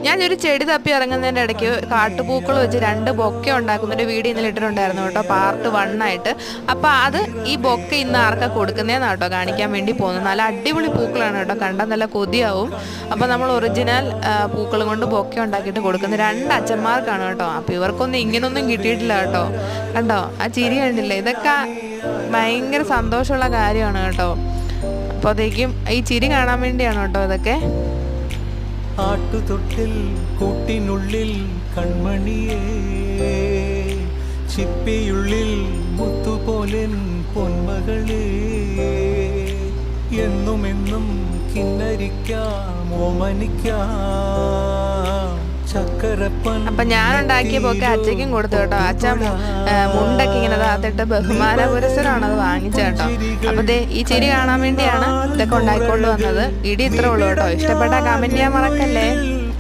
ഞാനൊരു ചെടി തപ്പി ഇറങ്ങുന്നതിൻ്റെ ഇടയ്ക്ക് കാട്ടുപൂക്കൾ വെച്ച് 2 ബൊക്കെ ഉണ്ടാക്കുന്നൊരു വീഡിയോ ഇന്നലെ ഇട്ടിട്ടുണ്ടായിരുന്നു കേട്ടോ, പാർട്ട് 1 ആയിട്ട്. അപ്പോൾ അത് ഈ ബൊക്കെ ഇന്ന് ആർക്കാ കൊടുക്കുന്നതെന്നാണ് കേട്ടോ കാണിക്കാൻ വേണ്ടി പോകുന്നത്. നല്ല അടിപൊളി പൂക്കളാണ് കേട്ടോ, കണ്ടാൽ നല്ല കൊതിയാവും. അപ്പോൾ നമ്മൾ ഒറിജിനൽ പൂക്കൾ കൊണ്ട് ബൊക്കെ ഉണ്ടാക്കിയിട്ട് കൊടുക്കുന്നത് 2 അച്ഛന്മാർക്കാണ് കേട്ടോ. അപ്പോൾ ഇവർക്കൊന്നും ഇങ്ങനൊന്നും കിട്ടിയിട്ടില്ല കേട്ടോ. കണ്ടോ ആ ചിരി കണ്ടില്ലേ? ഇതൊക്കെ ഭയങ്കര സന്തോഷമുള്ള കാര്യമാണ് കേട്ടോ. അപ്പോൾ അതേക്കും ഈ ചിരി കാണാൻ വേണ്ടിയാണ് കേട്ടോ ഇതൊക്കെ. ആട്ടുതൊട്ടിൽ കൂട്ടിനുള്ളിൽ കൺമണിയേ, ചിപ്പിയുള്ളിൽ മുത്തുപോലൻ പൊന്മകളേ, എന്നുമെന്നും കിന്നരിക്കാം ഓമനിക്കാം ചക്കരപ്പൻ. അപ്പം ഞാനുണ്ടാക്കിയപ്പോഴൊക്കെ അച്ഛയ്ക്കും കൊടുത്തു കേട്ടോ. അച്ഛൻ മുണ്ടൊക്കെ ഇങ്ങനെ താത്തിട്ട് ബഹുമാന പുരസ്സരമാണ് അത് വാങ്ങിച്ചത് കേട്ടോ. അപ്പം ദേ ഈ ചിരി കാണാൻ വേണ്ടിയാണ് ഇതൊക്കെ ഉണ്ടാക്കിക്കൊണ്ട് വന്നത്. ഇടി ഇത്രേ ഉള്ളൂ കേട്ടോ. ഇഷ്ടപ്പെട്ട കമൻറ്റ് ചെയ്യാൻ മറക്കല്ലേ.